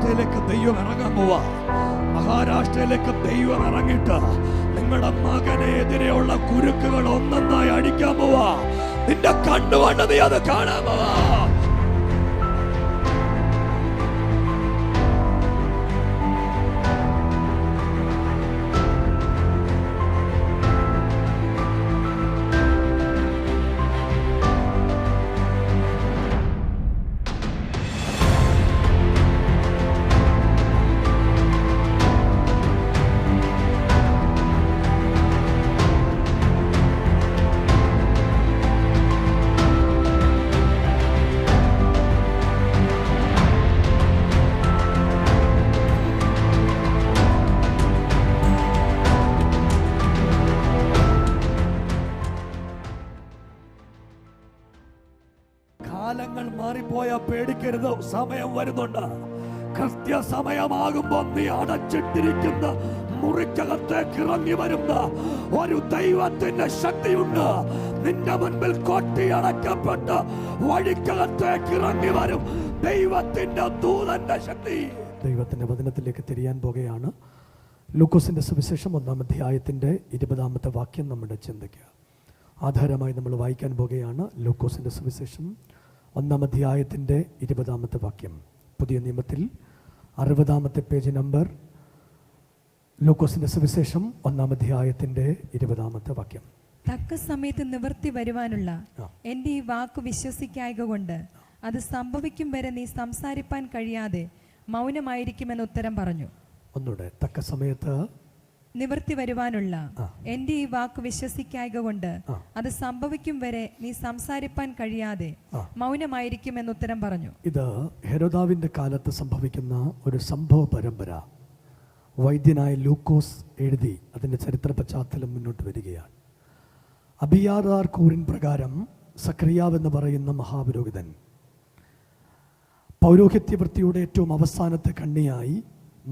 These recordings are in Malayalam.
മഹാരാഷ്ട്രയിലേക്ക് ദൈവം ഇറങ്ങാൻ പോവാ. മഹാരാഷ്ട്രയിലേക്ക് ദൈവം ഇറങ്ങിയിട്ട് നിങ്ങളുടെ മകനെതിരെയുള്ള കുരുക്കുകൾ ഒന്നൊന്നായി അടിക്കാൻ പോവാ. നിന്റെ കണ്ണുകൊണ്ട് നീ അത് കാണാൻ പോവാ. കാലങ്ങൾ മാറിപ്പോയാ പേടിക്കരുത്. സമയം വരുന്നുണ്ട്. കൃത്യസമയമാകുമ്പോൾ നീ അടച്ചിട്ടിരിക്കുന്ന മുറിക്കകത്തേക്ക് ഇറങ്ങി വരുന്ന ഒരു ദൈവത്തിന്റെ ശക്തിയുണ്ട്. നിന്റെ മുൻപിൽ കൊട്ടിയടക്കപ്പെട്ട വഴിക്കകത്തേക്ക് ഇറങ്ങി വരും ദൈവത്തിന്റെ ദൂതന്റെ ശക്തി. ദൈവത്തിന്റെ വചനത്തിലേക്ക് തിരിയാൻ പോകുകയാണ്. ലൂക്കോസിന്റെ സുവിശേഷം 1-ാം അധ്യായത്തിന്റെ 20-ാമത്തെ വാക്യം നമ്മുടെ ചിന്തയ്ക്ക് ആധാരമായി നമ്മൾ വായിക്കാൻ പോകുകയാണ്. ലൂക്കോസിന്റെ സുവിശേഷം 1-ാം അധ്യായത്തിന്റെ 20-ാമത്തെ വാക്യം. പുതിയ നിയമത്തിൽ 60-ാമത്തെ പേജ് നമ്പർ. ലൂക്കോസിന്റെ സുവിശേഷം 1-ാം അധ്യായത്തിന്റെ 20-ാമത്തെ വാക്യം. തക്ക സമയത്ത് നിവർത്തി വരുവാനുള്ള എന്റെ ഈ വാക്ക് വിശ്വസിക്കായക കൊണ്ട് അത് സംഭവിക്കും വരെ നീ സംസാരിപ്പാൻ കഴിയാതെ മൗനമായിരിക്കുമെന്ന് ഉത്തരം പറഞ്ഞു. ഒന്നുകൂടെ. തക്ക സമയത്ത് നിവർത്തി വരുവാനുള്ള എന്റെ ഈ വാക്ക് വിശ്വസിക്കായക കൊണ്ട് അത് സംഭവിക്കും വരെ നീ സംസാരിപ്പാൻ കഴിയാതെ മൗനമായിരിക്കുമെന്ന് ഉത്തരം പറഞ്ഞു. ഇത് ഹെരോദാവിന്റെ കാലത്ത് സംഭവിക്കുന്ന ഒരു സംഭവ പരമ്പര വൈദ്യനായ ലൂക്കോസ് എഴുതി അതിന്റെ ചരിത്ര പശ്ചാത്തലം മുന്നോട്ട് വരികയാണ്. അബിയാഥാർ കൂറിൻ പ്രകാരം സക്രിയാവ് എന്ന് പറയുന്ന മഹാപുരോഹിതൻ പൗരോഹിത്യ വൃത്തിയുടെ ഏറ്റവും അവസാനത്തെ കണ്ണിയായി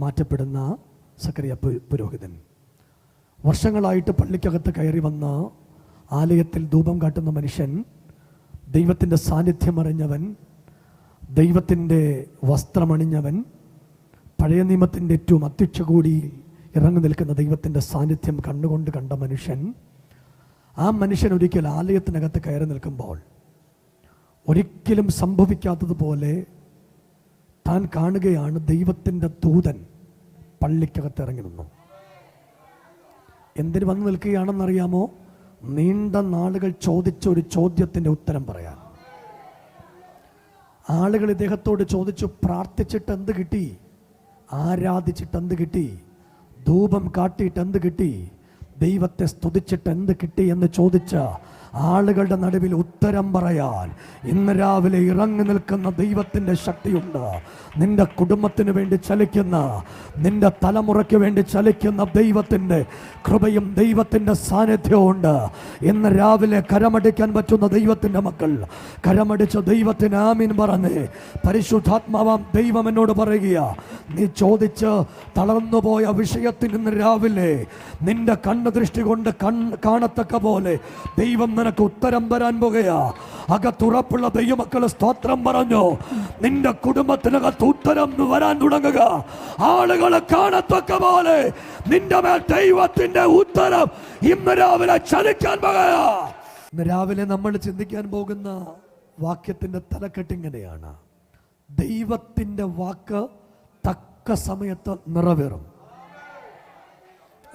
മാറ്റപ്പെടുന്ന സക്രിയ പുരോഹിതൻ വർഷങ്ങളായിട്ട് പള്ളിക്കകത്ത് കയറി വന്ന ആലയത്തിൽ ധൂപം കാട്ടുന്ന മനുഷ്യൻ, ദൈവത്തിൻ്റെ സാന്നിധ്യം അറിഞ്ഞവൻ, ദൈവത്തിൻ്റെ വസ്ത്രമണിഞ്ഞവൻ, പഴയ നിയമത്തിൻ്റെ ഏറ്റവും അധ്യക്ഷ കൂടി ഇറങ്ങി നിൽക്കുന്ന ദൈവത്തിൻ്റെ സാന്നിധ്യം കണ്ണുകൊണ്ട് കണ്ട മനുഷ്യൻ, ആ മനുഷ്യൻ ഒരിക്കൽ ആലയത്തിനകത്ത് കയറി നിൽക്കുമ്പോൾ ഒരിക്കലും സംഭവിക്കാത്തതുപോലെ താൻ കാണുകയാണ് ദൈവത്തിൻ്റെ ദൂതൻ പള്ളിക്കകത്ത് ഇറങ്ങി നിന്നു. എന്തിന് വന്നു നിൽക്കുകയാണെന്നറിയാമോ? നീണ്ട നാളുകൾ ചോദിച്ച ഒരു ചോദ്യത്തിൻ്റെ ഉത്തരം പറയാൻ. ആളുകൾ ഇദ്ദേഹത്തോട് ചോദിച്ചു, പ്രാർത്ഥിച്ചിട്ട് എന്ത് കിട്ടി? ആരാധിച്ചിട്ട് എന്ത് കിട്ടി? ധൂപം കാട്ടിയിട്ട് എന്ത് കിട്ടി? ദൈവത്തെ സ്തുതിച്ചിട്ട് എന്ത് കിട്ടി എന്ന് ചോദിച്ച ആളുകളുടെ നടുവിൽ ഉത്തരം പറയാൻ ഇന്ന് രാവിലെ ഇറങ്ങി നിൽക്കുന്ന ദൈവത്തിൻ്റെ ശക്തിയുണ്ട്. നിന്റെ കുടുംബത്തിന് വേണ്ടി ചലിക്കുന്ന, നിന്റെ തലമുറയ്ക്ക് വേണ്ടി ചലിക്കുന്ന ദൈവത്തിൻ്റെ കൃപയും ദൈവത്തിൻ്റെ സാന്നിധ്യവും ഉണ്ട്. ഇന്ന് രാവിലെ കരമടിക്കാൻ പറ്റുന്ന ദൈവത്തിൻ്റെ മക്കൾ കരമടിച്ച് ദൈവത്തിന് ആമീൻ പറഞ്ഞ്, പരിശുദ്ധാത്മാവാം ദൈവം എന്നോട് പറയുക, നീ ചോദിച്ച് തളർന്നുപോയ വിഷയത്തിൽ ഇന്ന് രാവിലെ നിന്റെ കണ്ണുദൃഷ്ടി കൊണ്ട് കാണത്തക്ക പോലെ ദൈവം നിനക്ക് ഉത്തരം തരാൻ പോകുകയാ. അകത്തുറപ്പുള്ള ദൈവമക്കള് സ്തോത്രം പറഞ്ഞു. നിന്റെ കുടുംബത്തിനകത്ത് ഉത്തരം വരാൻ തുടങ്ങുക. ആളുകളെ കാണത്തക്ക പോലെ നിന്റെ മേൽ ദൈവത്തിന്റെ ഉത്തരം ഇന്ന് രാവിലെ ചലിക്കാൻ പോകുകയാ. ഇന്ന് രാവിലെ നമ്മൾ ചിന്തിക്കാൻ പോകുന്ന വാക്യത്തിന്റെ തലക്കെട്ടിങ്ങനെയാണ്: ദൈവത്തിന്റെ വാക്ക് തക്ക സമയത്ത് നിറവേറും.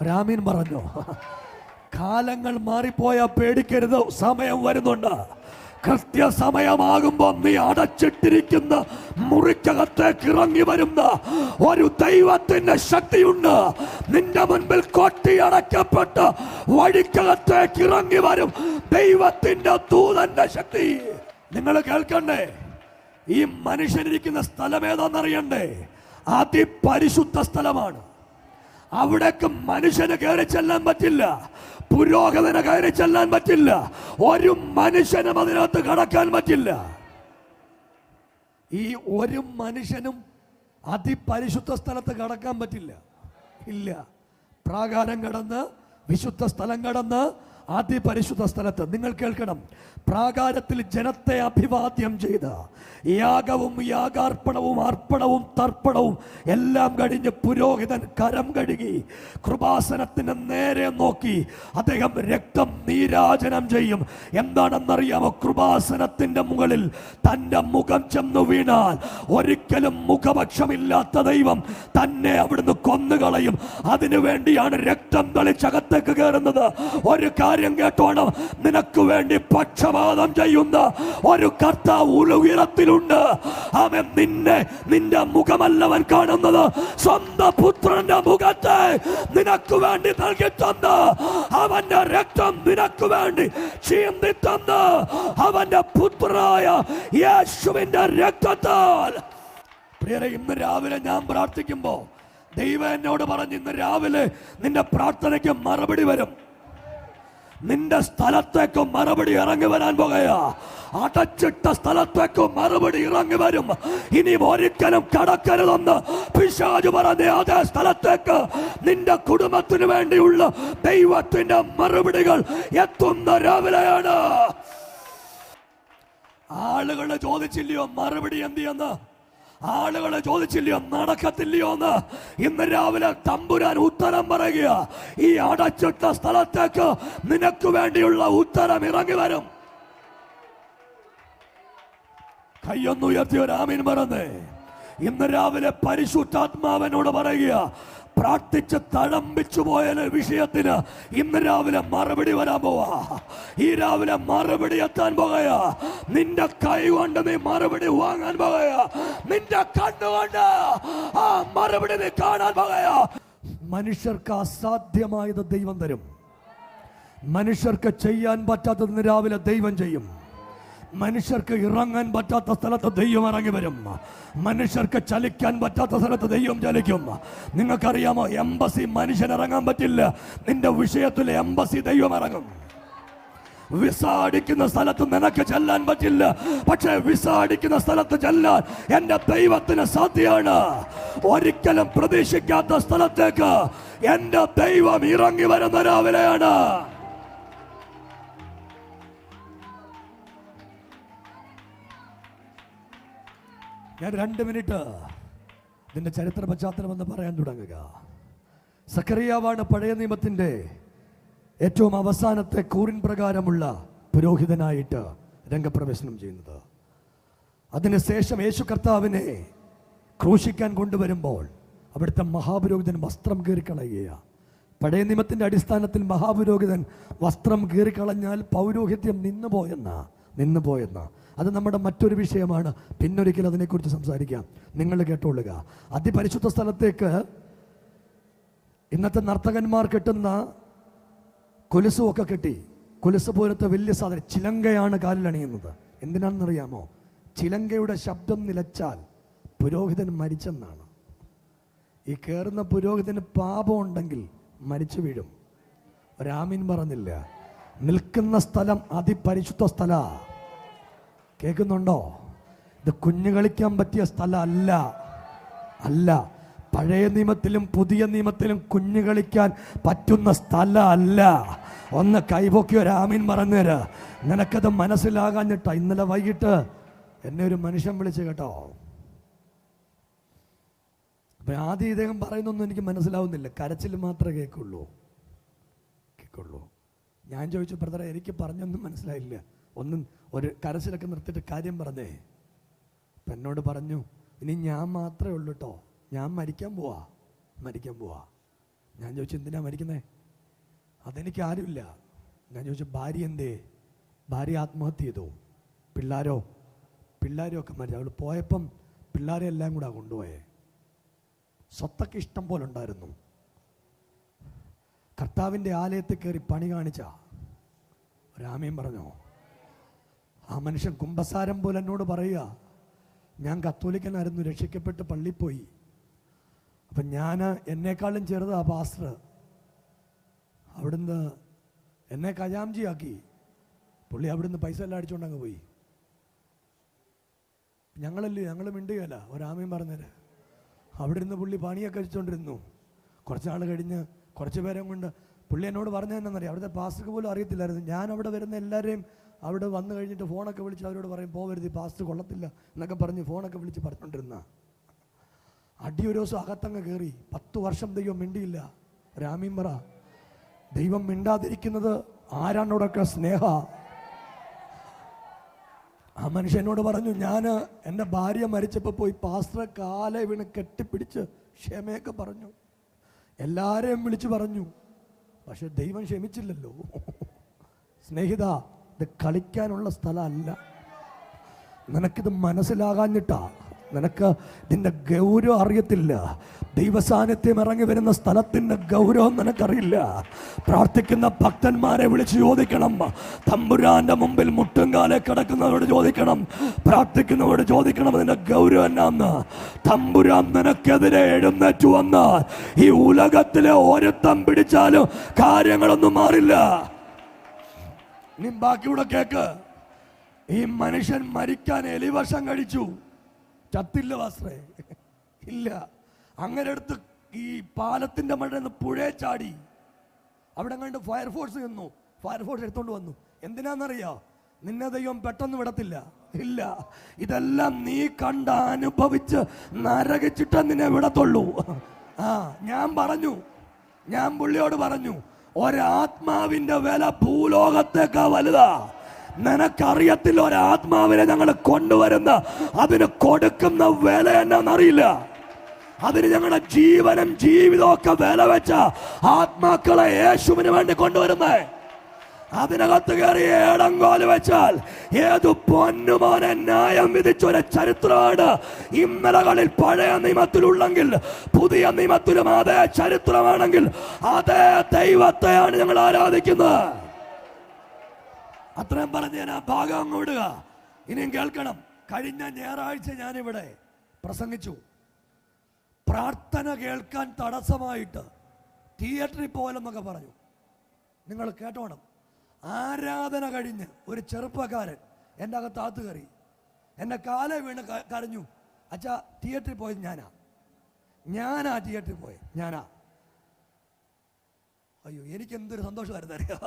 രാമീൻ പറഞ്ഞു. കാലങ്ങൾ മാറിപ്പോയാ പേടിക്കരുത്. സമയം വരുന്നുണ്ട്. കൃത്യസമയമാകുമ്പോൾ നീ അടച്ചിട്ടിരിക്കുന്ന മുറിക്കകത്തേക്ക് ഇറങ്ങി വരുന്ന ഒരു ദൈവത്തിന്റെ ശക്തിയുണ്ട്. നിന്റെ മുൻപിൽ കൊട്ടിയടക്കപ്പെട്ട വഴിക്കകത്തേക്ക് ഇറങ്ങി വരും ദൈവത്തിന്റെ ദൂതന്റെ ശക്തി. നിങ്ങൾ കേൾക്കണ്ടേ? ഈ മനുഷ്യനിരിക്കുന്ന സ്ഥലം ഏതാണെന്നറിയണ്ടേ? അതിപരിശുദ്ധ സ്ഥലമാണ്. അവിടേക്ക് മനുഷ്യന് കയറി ചെല്ലാൻ പറ്റില്ല, പുരോഹിതന് കയറി ചെല്ലാൻ പറ്റില്ല, ഒരു മനുഷ്യനും അതിനകത്ത് കടക്കാൻ പറ്റില്ല. ഈ ഒരു മനുഷ്യനും അതിപരിശുദ്ധ സ്ഥലത്ത് കടക്കാൻ പറ്റില്ല. ഇല്ല. പ്രാകാരം കടന്ന്, വിശുദ്ധ സ്ഥലം കടന്ന്, അതിപരിശുദ്ധ സ്ഥലത്ത് നിങ്ങൾ കേൾക്കണം, പ്രാകാരത്തിൽ ജനത്തെ അഭിവാദ്യം ചെയ്ത് യാഗവും യാഗാർപ്പണവും അർപ്പണവും തർപ്പണവും എല്ലാം കഴിഞ്ഞ് പുരോഹിതൻ കരം കഴുകി കൃപാസനത്തിന് നേരെ നോക്കി അദ്ദേഹം രക്തം നീരാജനം ചെയ്യും. എന്താണെന്നറിയാമോ? കൃപാസനത്തിന്റെ മുകളിൽ തന്റെ മുഖം ചെന്നു വീണാൽ ഒരിക്കലും മുഖപക്ഷമില്ലാത്ത ദൈവം തന്നെ അവിടുന്ന് കൊന്നുകളയും. അതിനു വേണ്ടിയാണ് രക്തം തളിച്ചകത്തേക്ക് കയറുന്നത്. ഒരു കാര്യം കേട്ടോണം, നിനക്ക് വേണ്ടി പക്ഷപാതം ചെയ്യുന്ന ഒരു കർത്താവ് ഉയരത്തിലുണ്ട്. അവൻ നിന്റെ മുഖമല്ലവൻ കാണുന്നത്, സ്വന്തം പുത്രന്റെ മുഖത്തെ നിനക്ക് വേണ്ടി നൽകി തന്ന് അവന്റെ രക്തം നിനക്ക് വേണ്ടി ചീന്തി തന്ന് അവന്റെ പുത്രനായ യേശുവിന്റെ രക്തത്താൽ. പ്രിയരെ, ഇന്ന് രാവിലെ ഞാൻ പ്രാർത്ഥിക്കുമ്പോ ദൈവം എന്നോട് പറഞ്ഞു, ഇന്ന് രാവിലെ നിന്റെ പ്രാർത്ഥനയ്ക്ക് മറുപടി വരും. നിന്റെ സ്ഥലത്തേക്ക് മറുപടി ഇറങ്ങി വരാൻ പോകുകയാ. അടച്ചിട്ട സ്ഥലത്തേക്ക് മറുപടി ഇറങ്ങി വരും. ഇനി ഒരിക്കലും കടക്കരുതെന്ന് പിശാച് പറഞ്ഞ അതേ സ്ഥലത്തേക്ക് നിന്റെ കുടുംബത്തിന് വേണ്ടിയുള്ള ദൈവത്തിന്റെ മറുപടികൾ എത്തുന്ന രാവിലെയാണ്. ആളുകളെ ചോദിച്ചില്ലയോ മറുപടി എന്തിയെന്ന്? ആളുകളെ ചോദിച്ചില്ലയോ നടക്കത്തില്ലയോ എന്ന്? ഇന്ന് രാവിലെ തമ്പുരാൻ ഉത്തരം പറയുക. ഈ അടച്ചിട്ട സ്ഥലത്തേക്ക് നിനക്ക് വേണ്ടിയുള്ള ഉത്തരം ഇറങ്ങി വരും. കയ്യൊന്നു ഉയർത്തി ഒരു ആമീൻ പറഞ്ഞേ. ഇന്ന് രാവിലെ പരിശുദ്ധാത്മാവിനോട് പറയുക, പ്രാർത്ഥിച്ച് തഴമ്പിച്ചു പോയ വിഷയത്തിന് ഇന്ന് രാവിലെ മറുപടി വരാൻ പോവാ. ഈ രാവിലെ മറുപടി എത്താൻ പോകുക. നിന്റെ കൈ കൊണ്ട് നീ മറുപടി വാങ്ങാൻ പോകുക. നിന്റെ കണ്ണുകൊണ്ട് ആ മറുപടി നീ കാണാൻ പോകുക. മനുഷ്യർക്ക് അസാധ്യമായത് ദൈവം തരും. മനുഷ്യർക്ക് ചെയ്യാൻ പറ്റാത്തത് രാവിലെ ദൈവം ചെയ്യും. മനുഷ്യർക്ക് ഇറങ്ങാൻ പറ്റാത്ത സ്ഥലത്ത് ദൈവം ഇറങ്ങി വരും. മനുഷ്യർക്ക് ചലിക്കാൻ പറ്റാത്ത സ്ഥലത്ത് ദൈവം ചലിക്കും. നിങ്ങൾക്കറിയാമോ, എംബസി മനുഷ്യൻ ഇറങ്ങാൻ പറ്റില്ല. നിന്റെ വിഷയത്തിൽ എംബസി ദൈവം ഇറങ്ങും. വിസ അടിക്കുന്ന സ്ഥലത്ത് നിനക്ക് ചെല്ലാൻ പറ്റില്ല, പക്ഷേ വിസ അടിക്കുന്ന സ്ഥലത്ത് ചെല്ലാൻ എന്റെ ദൈവത്തിന് സാധ്യമാണ്. ഒരിക്കലും പ്രതീക്ഷിക്കാത്ത സ്ഥലത്തേക്ക് എന്റെ ദൈവം ഇറങ്ങി വരുന്ന രാവിലെയാണ്. ഞാൻ 2 മിനിറ്റ് ഇതിന്റെ ചരിത്ര പശ്ചാത്തലം എന്ന് പറയാൻ തുടങ്ങുക. സക്കറിയാവാണ് പഴയ നിയമത്തിന്റെ ഏറ്റവും അവസാനത്തെ കൂറിൻ പ്രകാരമുള്ള പുരോഹിതനായിട്ട് രംഗപ്രവേശനം ചെയ്യുന്നത്. അതിനുശേഷം യേശു കർത്താവിനെ ക്രൂശിക്കാൻ കൊണ്ടുവരുമ്പോൾ അവിടുത്തെ മഹാപുരോഹിതൻ വസ്ത്രം കീറിക്കളയുകയാണ്. പഴയ നിയമത്തിന്റെ അടിസ്ഥാനത്തിൽ മഹാപുരോഹിതൻ വസ്ത്രം കീറിക്കളഞ്ഞാൽ പൗരോഹിത്യം നിന്നുപോയെന്ന അത് നമ്മുടെ മറ്റൊരു വിഷയമാണ്. പിന്നൊരിക്കൽ അതിനെക്കുറിച്ച് സംസാരിക്കാം. നിങ്ങൾ കേട്ടോളുക. അതിപരിശുദ്ധ സ്ഥലത്തേക്ക് ഇന്നത്തെ നർത്തകന്മാർ കെട്ടുന്ന കൊലുസും ഒക്കെ കെട്ടി, കൊലുസ് പോലത്തെ വലിയ സാധനം ചിലങ്കയാണ് കാലിലണിയുന്നത്. എന്തിനാണെന്നറിയാമോ? ചിലങ്കയുടെ ശബ്ദം നിലച്ചാൽ പുരോഹിതൻ മരിച്ചെന്നാണ്. ഈ കയറുന്ന പുരോഹിതന് പാപം ഉണ്ടെങ്കിൽ മരിച്ചു വീഴും. ഒരാമീൻ പറഞ്ഞില്ല. നിൽക്കുന്ന സ്ഥലം അതിപരിശുദ്ധ സ്ഥല. കേൾക്കുന്നുണ്ടോ? ഇത് കുഞ്ഞു കളിക്കാൻ പറ്റിയ സ്ഥലം അല്ല. പഴയ നിയമത്തിലും പുതിയ നിയമത്തിലും കുഞ്ഞു കളിക്കാൻ പറ്റുന്ന സ്ഥലം അല്ല. ഒന്ന് കൈപൊക്കി ഒരു ആമീൻ പറഞ്ഞേര്. നിനക്കത് മനസ്സിലാകാഞ്ഞിട്ടാ. ഇന്നലെ വൈകിട്ട് എന്നെ ഒരു മനുഷ്യൻ വിളിച്ചു കേട്ടോ. അപ്പൊ ആദ്യം ഇദ്ദേഹം പറയുന്നൊന്നും എനിക്ക് മനസ്സിലാവുന്നില്ല. കരച്ചിൽ മാത്രമേ കേൾക്കുള്ളൂ. ഞാൻ ചോദിച്ചു, ബ്രദറെ എനിക്ക് പറഞ്ഞൊന്നും മനസ്സിലായില്ല, ഒരു കരച്ചിലൊക്കെ നിർത്തിയിട്ട് കാര്യം പറഞ്ഞേ. അപ്പം എന്നോട് പറഞ്ഞു, ഇനി ഞാൻ മാത്രമേ ഉള്ളൂ കേട്ടോ, ഞാൻ മരിക്കാൻ പോവാ. ഞാൻ ചോദിച്ചു, എന്തിനാ മരിക്കുന്നേ? അതെനിക്ക് ആരുമില്ല. ഞാൻ ചോദിച്ചു, ഭാര്യ എന്തേ? ഭാര്യ ആത്മഹത്യ ചെയ്തു. പിള്ളേരോ ഒക്കെ മരിച്ചു. അവൾ പോയപ്പം പിള്ളേരെ എല്ലാം കൂടെ കൊണ്ടുപോയേ. സ്വത്തൊക്കെ ഇഷ്ടം പോലെ ഉണ്ടായിരുന്നു. കർത്താവിൻ്റെ ആലയത്തിൽ കയറി പണി കാണിച്ച ഒരാമയും പറഞ്ഞോ. ആ മനുഷ്യൻ കുമ്പസാരം പോലെ എന്നോട് പറയുക, ഞാൻ കത്തോലിക്കനായിരുന്നു, രക്ഷിക്കപ്പെട്ട് പള്ളിയിൽ പോയി. അപ്പം ഞാൻ എന്നെക്കാളും ചെറുതാ പാസ്റ്റർ. അവിടുന്ന് എന്നെ ഖജാംജിയാക്കി. പുള്ളി അവിടുന്ന് പൈസ എല്ലാം അടിച്ചുകൊണ്ടങ്ങ് പോയി. ഞങ്ങൾ മിണ്ടുകയല്ല. ഒരാമയും പറഞ്ഞേര്. അവിടെ ഇരുന്ന് പുള്ളി പണിയൊക്കെ കഴിച്ചുകൊണ്ടിരുന്നു. കുറച്ചാൾ കഴിഞ്ഞ് കുറച്ച് പേരെ കൊണ്ട് പുള്ളി എന്നോട് പറഞ്ഞതെന്നറിയാം, അവിടുത്തെ പാസ്റ്റർക്ക് പോലും അറിയത്തില്ലായിരുന്നു. ഞാൻ അവിടെ വരുന്ന എല്ലാവരെയും അവിടെ വന്നു കഴിഞ്ഞിട്ട് ഫോണൊക്കെ വിളിച്ച് അവരോട് പറയും, പോവരുത്, ഈ പാസ്റ്റർ കൊള്ളത്തില്ല എന്നൊക്കെ പറഞ്ഞ് ഫോണൊക്കെ വിളിച്ച് പറഞ്ഞുകൊണ്ടിരുന്ന അടി ഒരു ദിവസം അകത്തങ്ങ് കയറി. 10 വർഷം ദൈവം മിണ്ടിയില്ല. രാമീൻ പറ, ദൈവം മിണ്ടാതിരിക്കുന്നത് ആരാണോടൊക്കെ സ്നേഹ. ആ മനുഷ്യനോട് പറഞ്ഞു, ഞാൻ എൻ്റെ ഭാര്യ മരിച്ചപ്പോൾ പോയി പാസ്റ്ററെ കാലെ വീണ് കെട്ടിപ്പിടിച്ച് ക്ഷമയൊക്കെ പറഞ്ഞു, എല്ലാവരെയും വിളിച്ചു പറഞ്ഞു. പക്ഷെ ദൈവം ക്ഷമിച്ചില്ലല്ലോ. സ്നേഹിത, ഇത് കളിക്കാനുള്ള സ്ഥലമല്ല. നിനക്കിത് മനസ്സിലാകാഞ്ഞിട്ടാ, നിനക്ക് ഇതിൻ്റെ ഗൗരവം അറിയത്തില്ല. ദൈവസാന്നിധ്യം ഇറങ്ങി വരുന്ന സ്ഥലത്തിൻ്റെ ഗൗരവം നിനക്കറിയില്ല. പ്രാർത്ഥിക്കുന്ന ഭക്തന്മാരെ വിളിച്ച് ചോദിക്കണം, തമ്പുരാന്റെ മുമ്പിൽ മുട്ടുംകാലെ കിടക്കുന്നവരോട് ചോദിക്കണം, പ്രാർത്ഥിക്കുന്നവരോട് ചോദിക്കണം, അതിൻ്റെ ഗൗരവം എന്നാന്ന്. തമ്പുരാൻ നിനക്കെതിരെ എഴുന്നേറ്റു വന്നാൽ ഈ ഉലകത്തിലെ ഒരുത്തം പിടിച്ചാലും കാര്യങ്ങളൊന്നും മാറില്ല. നീ ബാക്കിയൂടെ കേക്ക്. ഈ മനുഷ്യൻ മരിക്കാൻ എലിവർഷം കഴിച്ചു, ചത്തില്ല പാസ്റ്ററേ, ഇല്ല. അങ്ങനെ അടുത്ത് ഈ പാലത്തിന്റെ മഴ പുഴയെ ചാടി. അവിടെ കണ്ട് ഫയർഫോഴ്സ് നിന്നു. ഫയർഫോഴ്സ് എടുത്തോണ്ട് വന്നു. എന്തിനാന്നറിയോ? നിന്നെ ദൈവം പെട്ടെന്ന് വിടത്തില്ല, ഇല്ല. ഇതെല്ലാം നീ കണ്ട അനുഭവിച്ച് നരകിച്ചിട്ട് നിന്നെ വിടത്തുള്ളൂ. ഞാൻ പുള്ളിയോട് പറഞ്ഞു, ഒരാത്മാവിന്റെ വില ഭൂലോകത്തേക്കാ വലുതാ. നിനക്കറിയത്തില്ല, ഒരാത്മാവിനെ ഞങ്ങൾ കൊണ്ടുവരുന്ന അതിന് കൊടുക്കുന്ന വില എന്നാന്നറിയില്ല. അതിന് ഞങ്ങളുടെ ജീവനും ജീവിതവും ഒക്കെ വില വെച്ച ആത്മാക്കളെ യേശുവിന് വേണ്ടി കൊണ്ടുവരുന്നേ. അതിനകത്ത് കയറി ഏടങ്കോല് വെച്ചാൽ ഏതു പൊന്നുമോനെ ന്യായം വിധിച്ചൊരു ചരിത്രമാണ് ഇന്നലകളിൽ പഴയ നിയമത്തിലുള്ളെങ്കിൽ പുതിയ നിയമത്തിലും അതേ ചരിത്രമാണെങ്കിൽ അതേ ദൈവത്തെയാണ് ഞങ്ങൾ ആരാധിക്കുന്നത്. അത്രയും പറഞ്ഞ് ഞാൻ ആ ഭാഗം അങ്ങ് വിടുക. ഇനിയും കേൾക്കണം. കഴിഞ്ഞ ഞായറാഴ്ച ഞാനിവിടെ പ്രസംഗിച്ചു. പ്രാർത്ഥന കേൾക്കാൻ തടസ്സമായിട്ട് തിയേറ്ററിൽ പോകലെന്നൊക്കെ പറഞ്ഞു. നിങ്ങൾ കേട്ടോണം. ആരാധന കഴിഞ്ഞ് ഒരു ചെറുപ്പക്കാരൻ എൻ്റെ അകത്താത്ത് കയറി എൻ്റെ കാലെ വീണ് കരഞ്ഞു, അച്ഛാ തിയേറ്ററിൽ പോയത് ഞാനാ തിയേറ്ററിൽ പോയത് ഞാനാ. അയ്യോ, എനിക്ക് എന്തൊരു സന്തോഷമായിരുന്നു അറിയാം.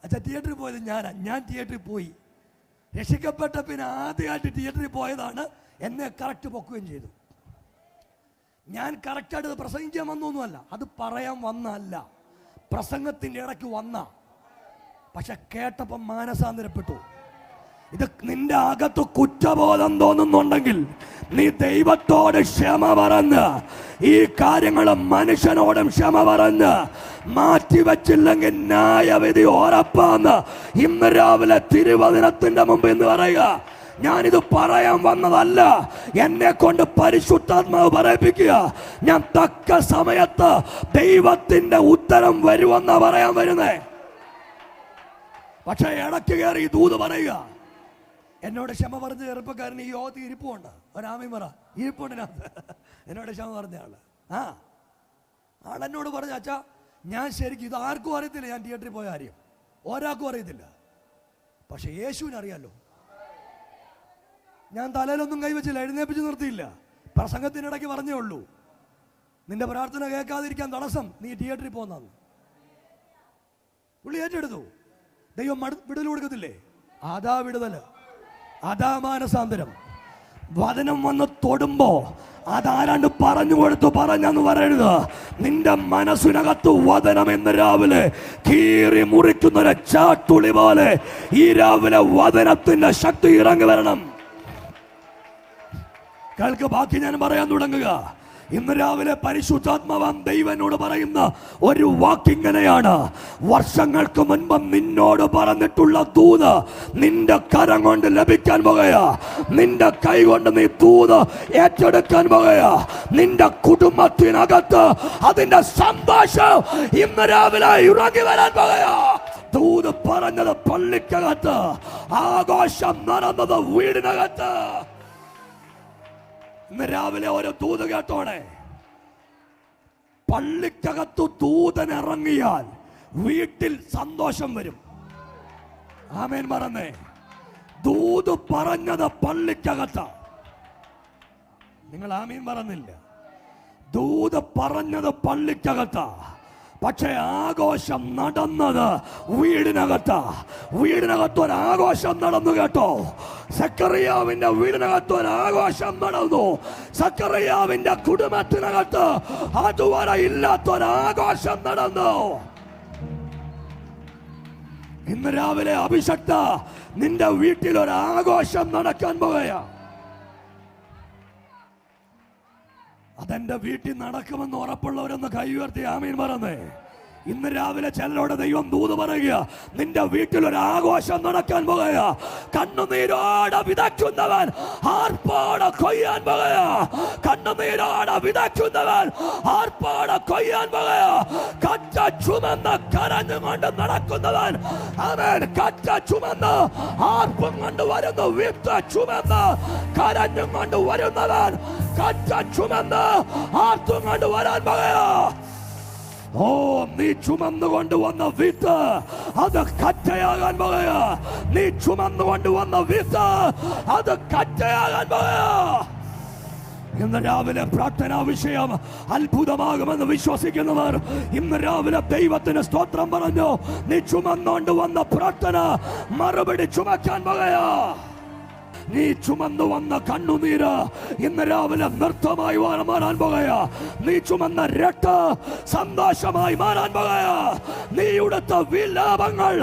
അച്ഛാ തിയേറ്ററിൽ പോയത് ഞാൻ തിയേറ്ററിൽ പോയി. രക്ഷിക്കപ്പെട്ട പിന്നെ ആദ്യമായിട്ട് തിയേറ്ററിൽ പോയതാണ്. എന്നെ കറക്റ്റ് പൊക്കുകയും ചെയ്തു. ഞാൻ കറക്റ്റായിട്ട് പ്രസംഗിക്കാൻ വന്നൊന്നുമല്ല, അത് പറയാൻ വന്നല്ല, പ്രസംഗത്തിൻ്റെ ഇടയ്ക്ക് വന്ന. പക്ഷെ കേട്ടപ്പം മാനസാന്തരപ്പെട്ടു. ഇത് നിന്റെ അകത്ത് കുറ്റബോധം തോന്നുന്നുണ്ടെങ്കിൽ നീ ദൈവത്തോട് ക്ഷമ പറഞ്ഞ് ഈ കാര്യങ്ങൾ മനുഷ്യനോടും ക്ഷമ പറഞ്ഞ് മാറ്റിവെച്ചില്ലെങ്കിൽ ന്യായവിധി ഉറപ്പാന്ന് ഇന്ന് രാവിലെ തിരുവചനത്തിന്റെ മുമ്പ് എന്ന് പറയുക. ഞാനിത് പറയാൻ വന്നതല്ല, എന്നെ കൊണ്ട് പരിശുദ്ധാത്മാവ് പറയിപ്പിക്കുക. ഞാൻ തക്ക സമയത്ത് ദൈവത്തിന്റെ ഉത്തരം വരുമെന്നാ പറയാൻ വരുന്നേ. പക്ഷെ ഇടയ്ക്ക് കയറി ദൂത് പറയുക. എന്നോട് ക്ഷമ പറഞ്ഞ ചെറുപ്പക്കാരൻ ഈ യോഗത്തിൽ ഇരിപ്പുണ്ട്. ഒരാമയും പറ, ഇരിപ്പുണ്ടിനകത്ത് എന്നോട് ക്ഷമ പറഞ്ഞ ആള് ആളെന്നോട് പറഞ്ഞ, അച്ഛാ ഞാൻ ശരിക്കും ഇത് ആർക്കും അറിയത്തില്ല, ഞാൻ തിയേറ്ററിൽ പോയ കാര്യം ഒരാൾക്കും അറിയത്തില്ല. പക്ഷെ യേശുവിന് അറിയാലോ. ഞാൻ തലയിലൊന്നും കൈവച്ചില്ല, എഴുന്നേപ്പിച്ച് നിർത്തിയില്ല, പ്രസംഗത്തിനിടയ്ക്ക് പറഞ്ഞേ ഉള്ളൂ, നിന്റെ പ്രാർത്ഥന കേൾക്കാതിരിക്കാൻ തടസ്സം നീ തിയേറ്ററിൽ പോകുന്നു. പുള്ളി ഏറ്റെടുത്തു. ദൈവം വിടുതൽ കൊടുക്കത്തില്ലേ? അതാ വിടുതല്, അതാ മാനസാന്തരം. വചനം വന്ന് തൊടുമ്പോ അതാരാണ്ട് പറഞ്ഞു കൊടുത്തു പറഞ്ഞെന്ന് പറയരുത്. നിന്റെ മനസ്സിനകത്ത് വചനം എന്ന് രാവിലെ കീറി മുറിക്കുന്നൊരു ചാട്ടുളി പോലെ ഈ രാവിലെ വചനത്തിന്റെ ശക്തി ഇറങ്ങി വരണം. കേൾക്ക്, ബാക്കി ഞാൻ പറയാൻ തുടങ്ങുക. ഇന്ന് രാവിലെ പരിശുദ്ധാത്മാവാൻ ദൈവനോട് പറയുന്ന ഒരു വാക്കിങ്ങനെയാണ്, വർഷങ്ങൾക്ക് മുൻപ് നിന്നോട് പറഞ്ഞിട്ടുള്ള ദൂത് നിന്റെ കരം കൊണ്ട് ലഭിക്കാൻ പോകുകയാ. നിന്റെ കൈ കൊണ്ട് നീ ദൂത് ഏറ്റെടുക്കാൻ പോകുകയാ. നിന്റെ കുടുംബത്തിനകത്ത് അതിന്റെ സന്തോഷം ഇന്ന് രാവിലെ ഇറങ്ങി വരാൻ പോകുകയാ. ദൂത് പറഞ്ഞത് പള്ളിക്കകത്ത്, ആഘോഷം നടന്നത് വീടിനകത്ത്. ഇന്ന് രാവിലെ ഒരു ദൂത് കേട്ടോടെ. പള്ളിക്കകത്തു ദൂതൻ ഇറങ്ങിയാൽ വീട്ടിൽ സന്തോഷം വരും. ആമേൻ പറഞ്ഞേ. ദൂത് പറഞ്ഞത് പള്ളിക്കകത്ത. നിങ്ങൾ ആമേൻ പറഞ്ഞില്ല. ദൂത് പറഞ്ഞത് പള്ളിക്കകത്ത. പക്ഷേ ആഘോഷം നടന്നത് വീടിനകത്ത്. വീടിനകത്ത് ഒരു ആഘോഷം നടന്നു കേട്ടോ. സക്കറിയാവിന്റെ വീടിനകത്ത് ഒരു ആഘോഷം നടന്നു. സക്കറിയാവിന്റെ കുടുംബത്തിനകത്ത് അതുവരെ ഇല്ലാത്തൊരാഘോഷം നടന്നു. ഇന്ന് രാവിലെ അഭിഷക്ത, നിന്റെ വീട്ടിൽ ഒരു ആഘോഷം നടക്കാൻ പോകുകയാ. അതെന്റെ വീട്ടിൽ നടക്കുമെന്ന് ഉറപ്പുള്ളവരൊന്ന് കൈ ഉയർത്തി ആമീൻ പറഞ്ഞേ. ഇന്ന് രാവിലെ ചിലരോട് ദൈവം ദൂത് പറയുക, നിന്റെ വീട്ടിൽ ഒരു ആഘോഷം നടക്കാൻ പോകുക. കണ്ണുനീരോടെ വിതയ്ക്കുന്നവൻ ആർപ്പോടെ കൊയ്യാൻ പോകുക. കണ്ണുനീരോടെ വിതയ്ക്കുന്നവൻ ആർപ്പോടെ കൊയ്യാൻ പോകുക. കറ്റ ചുമന്ന് കരഞ്ഞുകൊണ്ട് നടക്കുന്നവൻ അവൻ കറ്റ ചുമന്ന് ആർപ്പം കൊണ്ട് വരുന്നു. വിത്ത് ചുമന്ന് കരഞ്ഞും കൊണ്ട് വരുന്നവൻ കറ്റ ചുമന്ന് ആർത്തും കൊണ്ട് വരാൻ പോകുക. ഓ, നീ ചുമന്നുകൊണ്ട് വന്ന വിത്ത് അത് കറ്റയാകാൻ പോകുക. നീ ചുമന്നുകൊണ്ട് വന്ന വിത്ത് അത് കറ്റയാകാൻ പോകുക. ഇന്ന് രാവിലെ പ്രാർത്ഥനാ വിഷയം അത്ഭുതമാകുമെന്ന് വിശ്വസിക്കുന്നവർ ഇന്ന് രാവിലെ ദൈവത്തിന് സ്തോത്രം പറഞ്ഞു. നീ ചുമന്നുകൊണ്ട് വന്ന പ്രാർത്ഥന മറുപടി ചുമക്കാൻ പോകുക. നീ ചുമന്നു വന്ന കണ്ണുനീര് ഇന്ന് രാവിലെ നൃത്തമായി മാറാൻ പോകുക. നീ ചുമന്ന രട്ട സന്തോഷമായി മാറാൻ പോകുക. നീ ഉടുത്ത വിലാപങ്ങൾ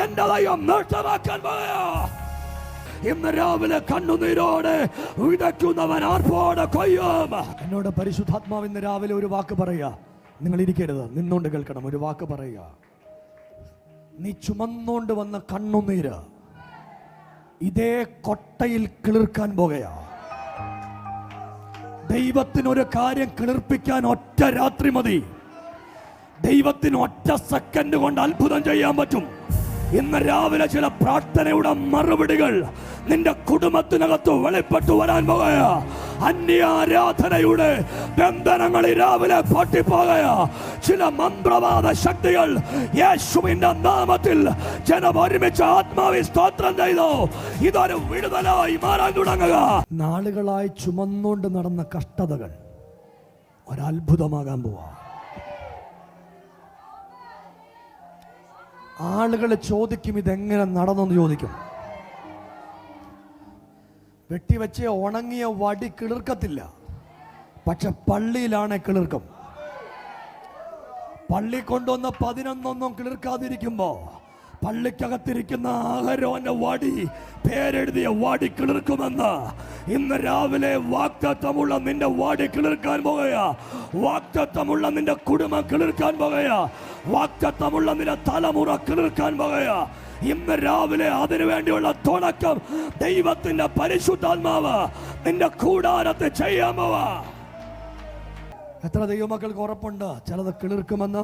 എന്റെ ദൈവം നൃത്തമാക്കാൻ പോകുക. ഇന്ന് രാവിലെ കണ്ണുനീരോടെ വിതയ്ക്കുന്നവൻ ആർപ്പോടെ കൊയ്യും. എന്നോട് പരിശുദ്ധാത്മാവ് ഇന്ന് രാവിലെ ഒരു വാക്ക് പറയുക. നിങ്ങൾ ഇരിക്കരുത്, നിന്നോണ്ട് കേൾക്കണം. ഒരു വാക്ക് പറയുക. നീ ചുമന്നോണ്ട് വന്ന കണ്ണുനീര് ഇതേ കൊട്ടയിൽ കിളിർക്കാൻ പോകുകയാ. ദൈവത്തിനൊരു കാര്യം കിളിർപ്പിക്കാൻ ഒറ്റ രാത്രി മതി. ദൈവത്തിന് ഒറ്റ സെക്കൻഡ് കൊണ്ട് അത്ഭുതം ചെയ്യാൻ പറ്റും. ഇന്ന് രാവിലെ ചില പ്രാർത്ഥനയുടെ മറുപടികൾ നിന്റെ കുടുംബത്തിനകത്ത് വെളിപ്പെട്ടു വരാൻ പോകുക. അന്യാരാധനയുടെ ബന്ധനങ്ങൾ രാവിലെ പൊട്ടിപ്പോകുക. ചില മന്ത്രവാദ ശക്തികൾ യേശുവിന്റെ നാമത്തിൽ ജനം ഒരുമിച്ച് ആത്മാവിൽ സ്തോത്രം ചെയ്തു. ഇതൊരു വിടുതലായി മാറാൻ തുടങ്ങുക. നാളുകളായി ചുമന്നുകൊണ്ട് നടന്ന കഷ്ടതകൾ ഒരത്ഭുതമാകാൻ പോവാ. ആളുകൾ ചോദിക്കും, ഇതെങ്ങനെ നടന്നെന്ന് ചോദിക്കും. വെട്ടിവെച്ച് ഉണങ്ങിയ വടി കിളിർക്കത്തില്ല, പക്ഷെ പള്ളിയിലാണ് കിളിർക്കും. പള്ളി കൊണ്ടുവന്ന 11 കിളിർക്കാതിരിക്കുമ്പോ പള്ളിക്കകത്തിരിക്കുന്ന ആഹരോന്റെ വടി, പേരെഴുതിയ വടി കിളിർക്കുമെന്ന് ഇന്ന് രാവിലെ വാഗ്ദത്തമുള്ള നിന്റെ വടി കിളിർക്കാൻ പോകുക. വാഗ്ദത്തമുള്ള നിന്റെ കുടുംബം കിളിർക്കാൻ പോകുക. വാഗ്ദത്തമുള്ള നിന്റെ തലമുറ കിളിർക്കാൻ പോകുക. ഇന്ന് രാവിലെ അതിനു വേണ്ടിയുള്ള തുടക്കം ദൈവത്തിന്റെ പരിശുദ്ധാത്മാവ് നിന്റെ കൂടാരത്തെ ചെയ്യാൻ പോവാ. എത്ര ദൈവമക്കൾക്ക് ഉറപ്പുണ്ട് ചിലത് കിളിർക്കുമെന്ന്?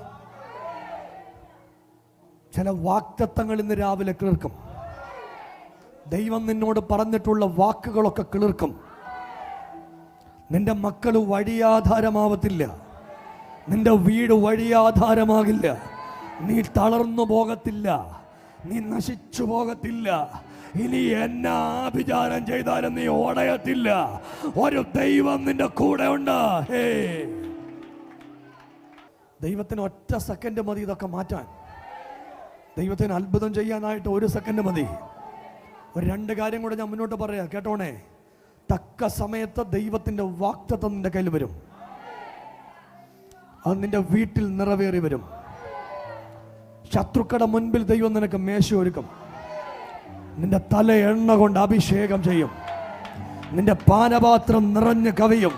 ചില വാഗ്ദത്തങ്ങൾ ഇന്ന് രാവിലെ കിളിർക്കും. ദൈവം നിന്നോട് പറഞ്ഞിട്ടുള്ള വാക്കുകളൊക്കെ കിളിർക്കും. നിന്റെ മക്കൾ വഴിയാധാരമാവത്തില്ല. നിന്റെ വീട് വഴിയാധാരമാകില്ല. നീ തളർന്നു പോകത്തില്ല. നീ നശിച്ചു പോകത്തില്ല. ഇനി എന്നാ ആഭിചാരം ചെയ്താലും നീ ഓടയത്തില്ല. ഒരു ദൈവം നിന്റെ കൂടെ ഉണ്ട്. ദൈവത്തിന് ഒറ്റ സെക്കൻഡ് മതി ഇതൊക്കെ മാറ്റാൻ. ദൈവത്തിന് അത്ഭുതം ചെയ്യാനായിട്ട് 1 സെക്കൻഡ് മതി. ഒരു 2 കാര്യം കൂടെ ഞാൻ മുന്നോട്ട് പറയാം, കേട്ടോണേ. തക്ക സമയത്ത് ദൈവത്തിന്റെ വാഗ്ദത്തം നിന്റെ കയ്യിൽ വരും. അത് നിന്റെ വീട്ടിൽ നിറവേറി വരും. ശത്രുക്കളുടെ മുൻപിൽ ദൈവം നിനക്ക് മേശ ഒരുക്കും. നിന്റെ തല എണ്ണ കൊണ്ട് അഭിഷേകം ചെയ്യും. നിന്റെ പാനപാത്രം നിറഞ്ഞ് കവിയും.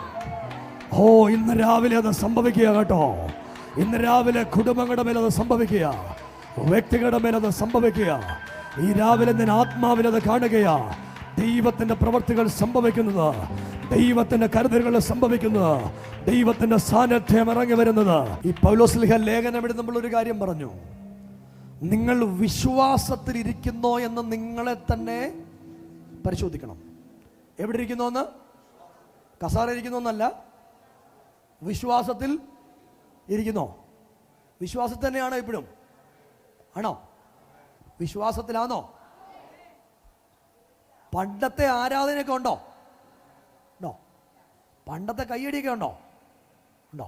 ഓ, ഇന്ന് രാവിലെ അത് സംഭവിക്കുക കേട്ടോ. ഇന്ന് രാവിലെ കുടുംബങ്ങളുടെ മേൽ അത് സംഭവിക്കുക. വ്യക്തികളുടെ മേൽ അത് സംഭവിക്കുക. ഈ രാവിലെ ഞാൻ ആത്മാവിൽ അത് കാണുകയാ. ദൈവത്തിന്റെ പ്രവർത്തികൾ സംഭവിക്കുന്നത്, ദൈവത്തിന്റെ കരുതലുകൾ സംഭവിക്കുന്നത്, ദൈവത്തിന്റെ സാന്നിധ്യം ഇറങ്ങി വരുന്നത്. ഈ പൗലോസ് ലേഖനം എഴുതുമ്പോൾ ഒരു കാര്യം പറഞ്ഞു. നിങ്ങൾ വിശ്വാസത്തിൽ ഇരിക്കുന്നോ എന്ന് നിങ്ങളെ തന്നെ പരിശോധിക്കണം. എവിടെ ഇരിക്കുന്നോന്ന്? കസാര ഇരിക്കുന്നോന്നല്ല, വിശ്വാസത്തിൽ ഇരിക്കുന്നോ? വിശ്വാസത്തിൽ തന്നെയാണോ ഇപ്പോഴും? ആണോ? വിശ്വാസത്തിലാണോ? പണ്ടത്തെ ആരാധനയൊക്കെ ഉണ്ടോ? ഉണ്ടോ? പണ്ടത്തെ കയ്യടിയൊക്കെ ഉണ്ടോ? ഉണ്ടോ?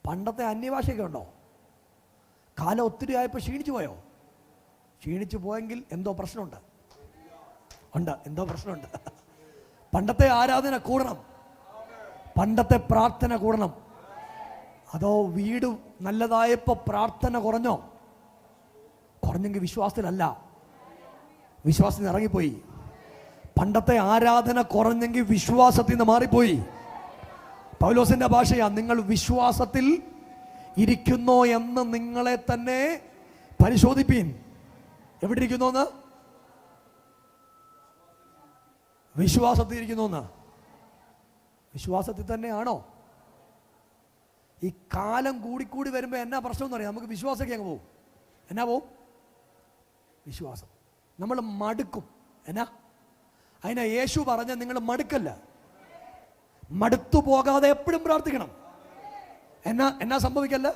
പണ്ടത്തെ അന്യഭാഷയൊക്കെ ഉണ്ടോ? കാലം ഒത്തിരി ആയപ്പോൾ ക്ഷീണിച്ചു പോയോ? ക്ഷീണിച്ചു പോയെങ്കിൽ എന്തോ പ്രശ്നമുണ്ട്. എന്തോ പ്രശ്നമുണ്ട്. പണ്ടത്തെ ആരാധന കൂടണം, പണ്ടത്തെ പ്രാർത്ഥന കൂടണം. അതോ വീട് നല്ലതായപ്പോൾ പ്രാർത്ഥന കുറഞ്ഞോ? കുറഞ്ഞെങ്കിൽ വിശ്വാസത്തിലല്ല, വിശ്വാസത്തിൽ നിന്ന് ഇറങ്ങിപ്പോയി. പണ്ടത്തെ ആരാധന കുറഞ്ഞെങ്കിൽ വിശ്വാസത്തിൽ നിന്ന് മാറിപ്പോയി. പൗലോസിന്റെ ഭാഷയാ, നിങ്ങൾ വിശ്വാസത്തിൽ ഇരിക്കുന്നോ എന്ന് നിങ്ങളെ തന്നെ പരിശോധിപ്പീൻ. എവിടെ ഇരിക്കുന്നോന്ന്? വിശ്വാസത്തിൽ ഇരിക്കുന്നോന്ന്. വിശ്വാസത്തിൽ തന്നെയാണോ? ഈ കാലം കൂടിക്കൂടി വരുമ്പോൾ എന്നാ പ്രശ്നം എന്ന് പറയാം, നമുക്ക് വിശ്വാസമൊക്കെ അങ്ങ് പോവും. എന്നാ പോവും? വിശ്വാസം. നമ്മൾ മടുക്കും. എന്നാ അതിനാ യേശു പറഞ്ഞ നിങ്ങൾ മടുക്കല്ല, മടുത്തു പോകാതെ എപ്പോഴും പ്രാർത്ഥിക്കണം. എന്നാ സംഭവിക്കല്ല?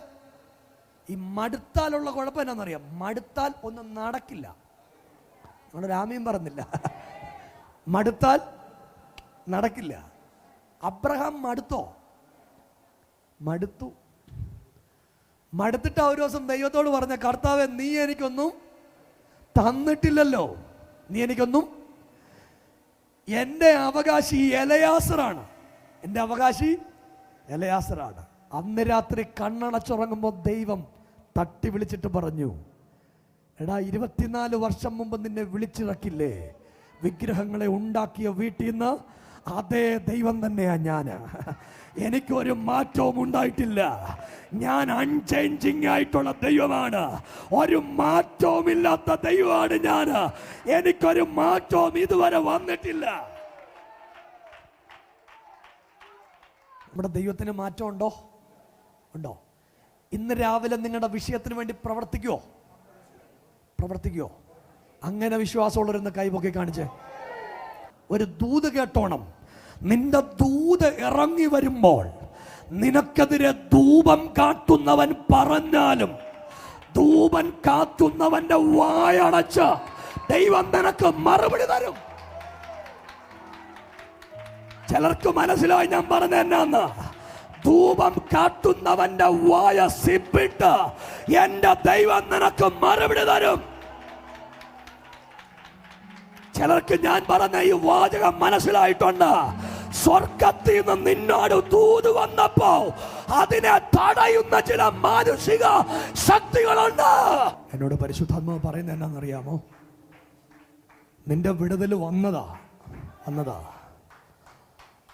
ഈ മടുത്താലുള്ള കുഴപ്പം എന്നാന്നറിയാം, മടുത്താൽ ഒന്നും നടക്കില്ല. നമ്മൾ രാമയും പറഞ്ഞില്ല, മടുത്താൽ നടക്കില്ല. അബ്രഹാം മടുത്തോ? മടുത്തിട്ട് ഒരു ദിവസം ദൈവത്തോട് പറഞ്ഞ, കർത്താവേ നീ എനിക്കൊന്നും തന്നിട്ടില്ലല്ലോ, നീ എനിക്കൊന്നും. എൻ്റെ അവകാശി എലയാസറാണ്, എൻ്റെ അവകാശി എലയാസറാണ്. അന്ന് രാത്രി കണ്ണടച്ചുറങ്ങുമ്പോൾ ദൈവം തട്ടി വിളിച്ചിട്ട് പറഞ്ഞു, എടാ 24 വർഷം മുമ്പ് നിന്നെ വിളിച്ചിറക്കില്ലേ വിഗ്രഹങ്ങളെ ഉണ്ടാക്കിയ വീട്ടിൽ നിന്ന്? അതേ ദൈവം തന്നെയാ ഞാൻ. എനിക്കൊരു മാറ്റവും ഉണ്ടായിട്ടില്ല. ഞാൻ അൺചേഞ്ചിങ് ആയിട്ടുള്ള ദൈവമാണ്, ഒരു മാറ്റവും ഇല്ലാത്ത ദൈവമാണ് ഞാൻ. എനിക്കൊരു മാറ്റവും ഇതുവരെ വന്നിട്ടില്ല. നമ്മുടെ ദൈവത്തിന് മാറ്റം ഉണ്ടോ? ഇന്ന് രാവിലെ നിങ്ങളുടെ വിഷയത്തിന് വേണ്ടി പ്രവർത്തിക്കുവോ? അങ്ങനെ വിശ്വാസമുള്ളവരെന്ന് കൈപൊക്കി കാണിച്ചേ. ഒരു ദൂത് കേട്ടോണം. നിന്റെ ദൂത് ഇറങ്ങി വരുമ്പോൾ നിനക്കെതിരെ ധൂപം കാട്ടുന്നവൻ പറഞ്ഞാലും ധൂപൻ കാത്തുന്നവന്റെ വായടച്ച് ദൈവം നിനക്ക് മറുപടി തരും. ചിലർക്ക് മനസ്സിലായി ഞാൻ പറഞ്ഞ എന്നാന്ന്. ധൂപം കാട്ടുന്നവന്റെ വായ സിപ്പിട്ട് എന്റെ ദൈവം നിനക്ക് മറുപടി തരും. ചിലർക്ക് ഞാൻ പറഞ്ഞ ഈ വാചകം മനസ്സിലായിട്ടുണ്ട്. സ്വർഗത്തിൽ നിന്ന് നിന്നോട് ദൂത് വന്നപ്പോ അതിനെ തടയുന്ന ചില മാനുഷിക ശക്തികളുണ്ട്. എന്നോട് പരിശുദ്ധാത്മാവ് പറയുന്നത് എന്നാന്നറിയാമോ? നിന്റെ വിടുതൽ വന്നതാ.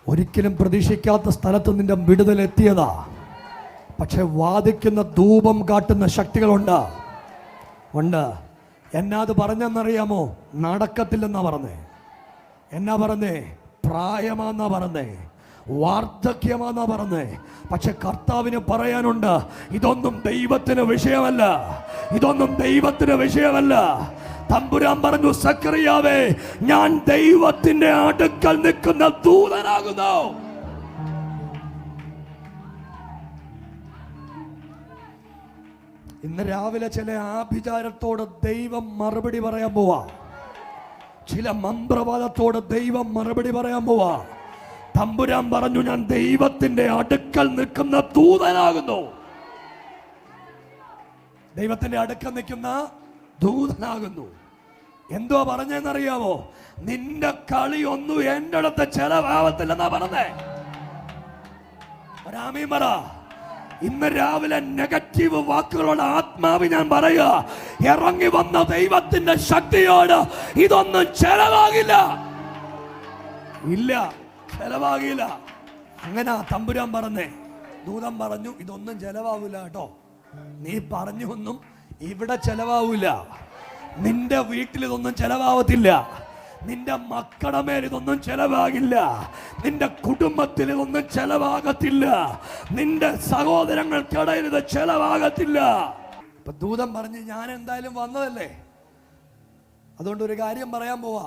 ഒരിക്കലും പ്രതീക്ഷിക്കാത്ത സ്ഥലത്ത് നിന്റെ വിടുതൽ എത്തിയതാ. പക്ഷെ വാദിക്കുന്ന ധൂപം കാട്ടുന്ന ശക്തികളുണ്ട്. എന്നാ അത് പറഞ്ഞെന്നറിയാമോ? നടക്കത്തില്ലെന്നാ പറഞ്ഞേ. എന്നാ പറഞ്ഞേ? പ്രായമാന്നാ പറഞ്ഞേ, വാർദ്ധക്യമാന്നാ പറഞ്ഞേ. പക്ഷെ കർത്താവിന് പറയാനുണ്ട്, ഇതൊന്നും ദൈവത്തിന് വിഷയമല്ല. തമ്പുരാൻ പറഞ്ഞു, സക്കറിയാവേ, ഞാൻ ദൈവത്തിന്റെ അടുക്കൽ നിൽക്കുന്ന ദൂതനാകുന്നു. ഇന്ന് രാവിലെ ചില ആഭിചാരത്തോട് ദൈവം മറുപടി പറയാൻ പോവാ. ചില മന്ത്രവാദത്തോട് ദൈവം മറുപടി പറയാൻ പോവാ. തമ്പുരാൻ പറഞ്ഞു, ഞാൻ ദൈവത്തിന്റെ അടുക്കൽ നിൽക്കുന്ന ദൂതനാകുന്നു. ദൈവത്തിന്റെ അടുക്കൽ നിൽക്കുന്ന ദൂതനാകുന്നു. എന്തോ പറഞ്ഞെന്നറിയാമോ? നിന്റെ കളിയൊന്നും എന്റെ അടുത്ത് ചെലവാവത്തില്ലെന്നാ പറഞ്ഞേ. ഒരാമീൻ പറ. ഇന്ന് രാവിലെ നെഗറ്റീവ് വാക്കുകളോട് ആത്മാവ് ഞാൻ പറയുക, ഇറങ്ങി വന്ന ദൈവത്തിന്റെ ശക്തിയോട് ഇതൊന്നും ചെലവാകില്ല. അങ്ങനെ തമ്പുരാൻ പറഞ്ഞേ. ദൂതൻ പറഞ്ഞു, ഇതൊന്നും ചെലവാവില്ല കേട്ടോ. നീ പറഞ്ഞു ഒന്നും ഇവിടെ ചെലവാവില്ല. നിന്റെ വീട്ടിൽ ഇതൊന്നും ചെലവാവത്തില്ല. നിന്റെ മക്കളുടെ മേൽ ഇതൊന്നും ചെലവാകില്ല. നിന്റെ കുടുംബത്തിൽ ഇതൊന്നും ചെലവാകത്തില്ല. നിന്റെ സഹോദരങ്ങൾക്കിടയിൽ ഇത് ചെലവാകത്തില്ല. ഇപ്പൊ ദൂതൻ പറഞ്ഞ്, ഞാൻ എന്തായാലും വന്നതല്ലേ, അതുകൊണ്ട് ഒരു കാര്യം പറയാൻ പോവാ.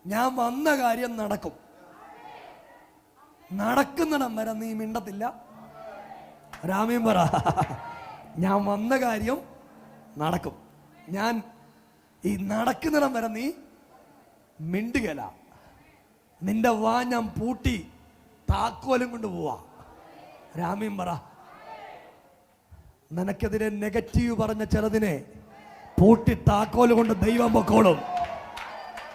ഞാൻ വന്ന കാര്യം നടക്കും. നടക്കുന്നിടം വരെ നീ മിണ്ടത്തില്ല. രാമീൻ പറ. ഞാൻ വന്ന കാര്യം നടക്കും. ഞാൻ ഈ നടക്കുന്നിടം വരെ നീ മിണ്ടുകല. നിന്റെ വാ ഞാൻ പൂട്ടി താക്കോലും കൊണ്ട് പോവാ. രാമീൻ പറ. നിനക്കെതിരെ നെഗറ്റീവ് പറഞ്ഞ ചിലതിനെ പൂട്ടി താക്കോല് കൊണ്ട് ദൈവം പൊക്കോളും.